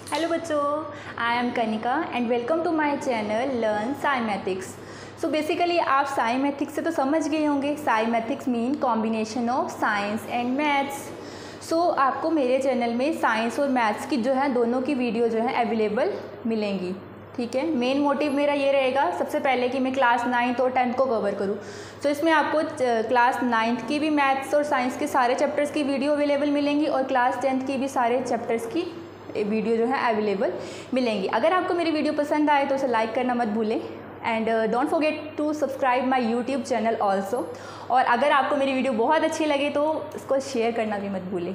Hello बच्चों, I am Kanika and welcome to my channel learn Scimathics. So basically आप Scimathics से तो समझ गए होंगे। Scimathics mean combination of science and maths. So आपको मेरे चैनल में साइंस और मैथ्स की जो है दोनों की वीडियो जो है अवेलेबल मिलेंगी। ठीक है, मेन मोटिव मेरा ये रहेगा सबसे पहले कि मैं क्लास 9th और 10th को कवर करूँ। तो इसमें आपको क्लास 9th की भी मैथ्स और साइंस के सारे चैप्टर्स की वीडियो अवेलेबल मिलेंगी और क्लास 10th की भी सारे चैप्टर्स की वीडियो जो है अवेलेबल मिलेंगी। अगर आपको मेरी वीडियो पसंद आए तो उसे लाइक करना मत भूलें and don't forget to subscribe my YouTube channel also. और अगर आपको मेरी वीडियो बहुत अच्छी लगे तो उसको शेयर करना भी मत भूलें।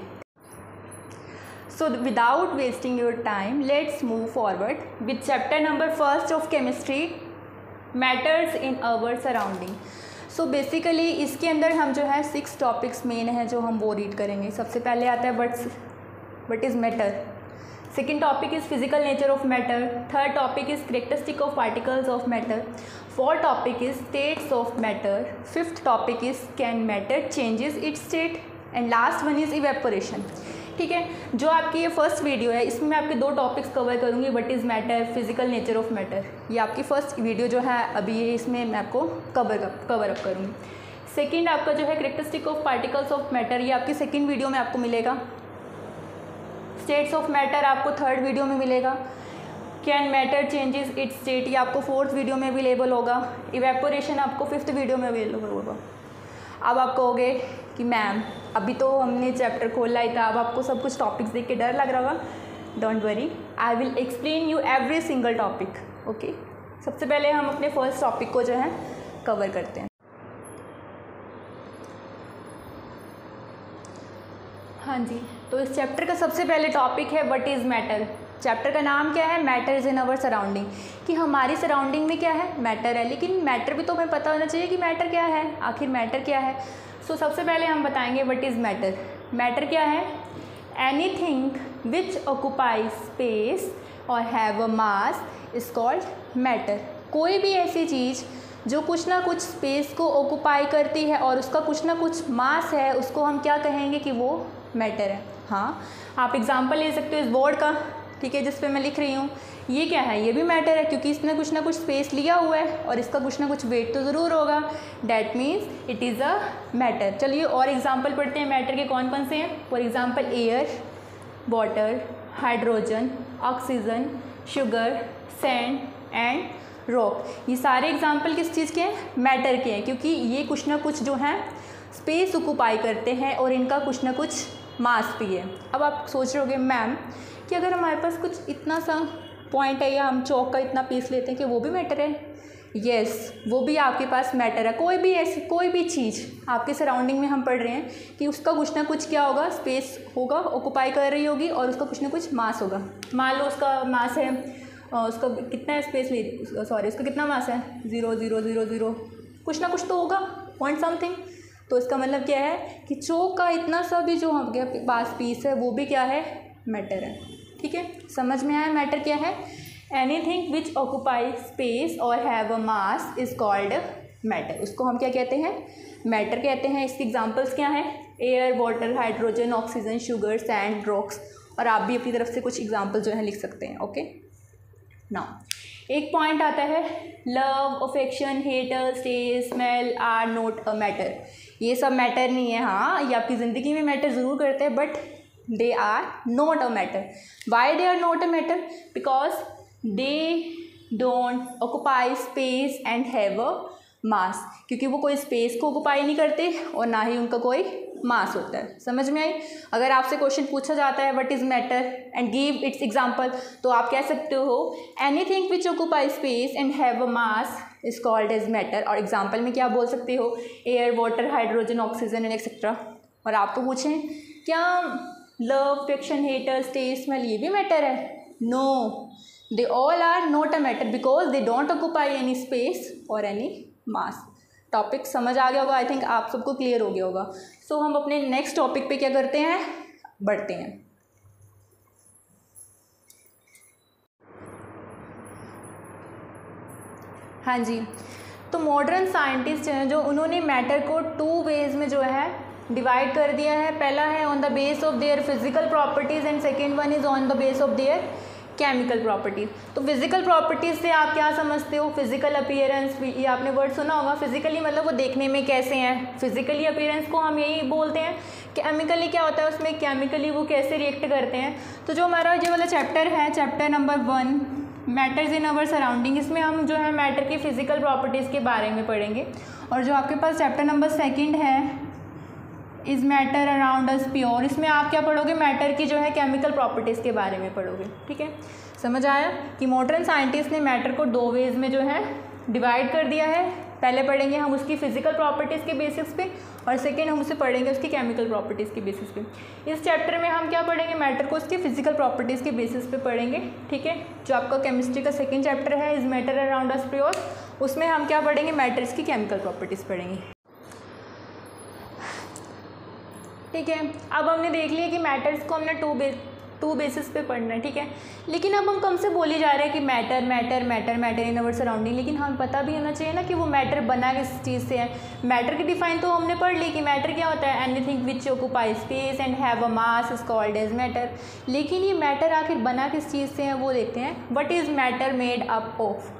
So without wasting your time, let's move forward with chapter number 1 of chemistry, matters in our surrounding. So basically इसके अंदर हम जो है 6 टॉपिक्स मेन हैं जो हम वो रीड करेंगे। सबसे पहले आता है what is matter. Second topic is physical nature of matter. Third topic is characteristic of particles of matter. Fourth topic is states of matter. Fifth topic is can matter changes its state. And last one is evaporation. ठीक है, जो आपकी ये first video है इसमें मैं आपके 2 topics cover करूँगी, what is matter, physical nature of matter. ये आपकी फर्स्ट वीडियो जो है अभी ये इसमें मैं आपको कवर अप करूँगी। सेकंड आपका जो है characteristic of particles of matter, ये आपकी सेकंड वीडियो में आपको मिलेगा। स्टेट्स ऑफ मैटर आपको थर्ड वीडियो में मिलेगा। Can matter changes it's state, ये आपको फोर्थ वीडियो में अवेलेबल होगा। इवेपोरेशन आपको फिफ्थ वीडियो में अवेलेबल होगा। अब आप कहोगे कि मैम अभी तो हमने चैप्टर खोला ही था, अब आपको सब कुछ टॉपिक्स देख के डर लग रहा होगा। Don't worry, I will explain you every single topic. Okay, सबसे पहले हम अपने फर्स्ट टॉपिक को जो है कवर करते हैं। हाँ जी, तो इस चैप्टर का सबसे पहले टॉपिक है व्हाट इज़ मैटर। चैप्टर का नाम क्या है, matter is in our surrounding, कि हमारी सराउंडिंग में क्या है, मैटर है। लेकिन मैटर भी तो हमें पता होना चाहिए कि मैटर क्या है, आखिर मैटर क्या है। सो सबसे पहले हम बताएंगे व्हाट इज़ मैटर। मैटर क्या है, एनीथिंग विच ऑक्युपाई स्पेस और have a mass is called matter. कोई भी ऐसी चीज़ जो कुछ ना कुछ स्पेस को ऑक्युपाई करती है और उसका कुछ ना कुछ मास है, उसको हम क्या कहेंगे कि वो मैटर है। हाँ, आप एग्जांपल ले सकते हो इस बोर्ड का, ठीक है, जिस पे मैं लिख रही हूँ। ये क्या है, ये भी मैटर है क्योंकि इसने कुछ ना कुछ स्पेस लिया हुआ है और इसका कुछ ना कुछ वेट तो ज़रूर होगा। That means it is a matter. चलिए और एग्जांपल पढ़ते हैं मैटर के कौन कौन से हैं। For example air, water, hydrogen, oxygen, sugar, sand and rock. ये सारे एग्जाम्पल किस चीज़ के हैं, मैटर के हैं, क्योंकि ये कुछ ना कुछ जो है स्पेस ऑक्युपाई करते हैं और इनका कुछ ना कुछ मास भी है। अब आप सोच रहे होगे मैम कि अगर हमारे पास कुछ इतना सा पॉइंट है या हम चौक का इतना पीस लेते हैं कि वो भी मैटर है। यस, वो भी आपके पास मैटर है। कोई भी ऐसी कोई भी चीज़ आपके सराउंडिंग में हम पढ़ रहे हैं कि उसका कुछ ना कुछ क्या होगा, स्पेस होगा, ऑक्युपाई कर रही होगी और उसका कुछ ना कुछ मास होगा। मान लो उसका मास है, उसका कितना स्पेस ले, सॉरी उसका कितना मास है, 0.000, कुछ ना कुछ तो होगा, पॉइंट समथिंग। तो इसका मतलब क्या है कि चौक का इतना सा भी जो आपके पास पीस है वो भी क्या है, मैटर है। ठीक है, समझ में आया मैटर क्या है। एनीथिंग विच ऑक्युपाई स्पेस और have a mass is called matter. उसको हम क्या कहते हैं, मैटर कहते हैं। इसके एग्जांपल्स क्या हैं, air, water, hydrogen, oxygen, sugar, sand, rocks. और आप भी अपनी तरफ से कुछ एग्जांपल जो है लिख सकते हैं। ओके, नाउ एक पॉइंट आता है, love, affection, hater, taste, smell are not a matter. ये सब मैटर नहीं है। हाँ, ये आपकी ज़िंदगी में मैटर ज़रूर करते हैं but they are not a matter. Why they are not a matter? Because they don't occupy space and have a mass. क्योंकि वो कोई स्पेस को ऑक्युपाई नहीं करते और ना ही उनका कोई मास होता है। समझ में आई। अगर आपसे क्वेश्चन पूछा जाता है what is matter and give its example, तो आप कह सकते हो anything which occupy space and have a mass is called as matter. और एग्जांपल में क्या बोल सकते हो, air, water, hydrogen, oxygen and etcetera. और आपको पूछें क्या love, affection, haters, taste, smell ये भी मैटर है? No, they all are not a matter because they don't occupy any space और एनी मास। टॉपिक समझ आ गया होगा, आई थिंक आप सबको क्लियर हो गया होगा। सो हम अपने नेक्स्ट टॉपिक पे क्या करते हैं, बढ़ते हैं। हाँ जी, तो मॉडर्न साइंटिस्ट हैं जो उन्होंने मैटर को 2 वेज में जो है डिवाइड कर दिया है। पहला है on the base of their physical properties and second one is on the base of their chemical properties. तो फिजिकल प्रॉपर्टीज़ से आप क्या समझते हो? फिजिकल अपीयरेंस, ये आपने वर्ड सुना होगा। फिजिकली मतलब वो देखने में कैसे हैं। फिजिकली अपीयरेंस को हम यही बोलते हैं। केमिकली क्या होता है उसमें, केमिकली वो कैसे रिएक्ट करते हैं। तो जो हमारा ये वाला चैप्टर है, chapter number 1 matters in our surrounding, इसमें हम जो है मैटर की फिजिकल प्रॉपर्टीज़ के बारे में पढ़ेंगे। और जो आपके पास चैप्टर नंबर 2 है is matter around us pure, इसमें आप क्या पढ़ोगे? मैटर की जो है केमिकल प्रॉपर्टीज़ के बारे में पढ़ोगे। ठीक है, समझ आया कि मॉडर्न साइंटिस्ट ने मैटर को 2 वेज में जो है डिवाइड कर दिया है। पहले पढ़ेंगे हम उसकी फिजिकल प्रॉपर्टीज़ के बेसिस पे, और सेकेंड हम उसे पढ़ेंगे उसकी केमिकल प्रॉपर्टीज़ के बेसिस पे। इस चैप्टर में हम क्या पढ़ेंगे? मैटर को उसकी फिजिकल प्रॉपर्टीज़ के बेसिस पे पढ़ेंगे। ठीक है, जो आपका केमिस्ट्री का 2nd चैप्टर है is matter around us pure, उसमें हम क्या पढ़ेंगे? मैटर्स की केमिकल प्रॉपर्टीज़ पढ़ेंगे। ठीक है, अब हमने देख लिया कि मैटर्स को हमने टू बेसिस पे पढ़ना है। ठीक है, लेकिन अब हम कम से बोले जा रहे हैं कि matter matter matter matter in our surrounding, लेकिन हमें पता भी होना चाहिए ना कि वो मैटर बना किस चीज़ से है। मैटर की डिफाइन तो हमने पढ़ ली कि मैटर क्या होता है? Anything which occupy space and have a mass is called as matter. लेकिन ये मैटर आखिर बना किस चीज़ से है वो देखते हैं। What is matter made up of?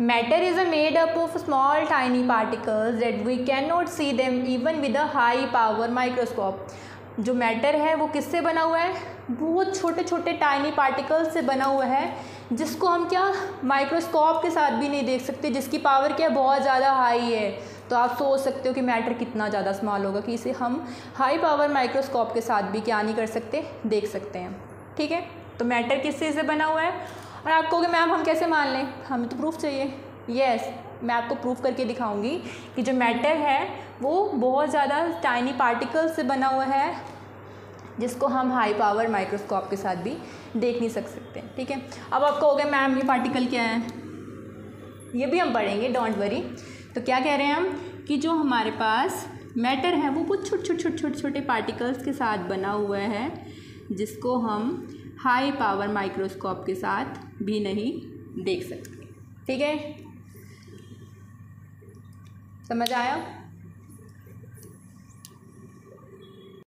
Matter is made up of small tiny particles that we cannot see them even with a high power microscope। जो मैटर है वो किससे बना हुआ है? बहुत छोटे छोटे टाइनी पार्टिकल्स से बना हुआ है, जिसको हम क्या माइक्रोस्कोप के साथ भी नहीं देख सकते, जिसकी पावर क्या बहुत ज़्यादा हाई है। तो आप सोच सकते हो कि मैटर कितना ज़्यादा स्मॉल होगा कि इसे हम हाई पावर माइक्रोस्कोप के साथ भी क्या नहीं कर सकते, देख सकते हैं। ठीक है, तो मैटर किस चीज़ से बना हुआ है? और आप कहोगे मैम हम कैसे मान लें, हमें तो प्रूफ चाहिए। यस, मैं आपको प्रूफ करके दिखाऊंगी कि जो मैटर है वो बहुत ज़्यादा टाइनी पार्टिकल्स से बना हुआ है, जिसको हम हाई पावर माइक्रोस्कोप के साथ भी देख नहीं सकते। ठीक है, अब आप कहोगे मैम ये पार्टिकल क्या है? ये भी हम पढ़ेंगे, डोंट वरी। तो क्या कह रहे हैं हम कि जो हमारे पास मैटर है वो कुछ छोटे छोटे पार्टिकल्स के साथ बना हुआ है, जिसको हम हाई पावर माइक्रोस्कोप के साथ भी नहीं देख सकते। ठीक है, समझ आया?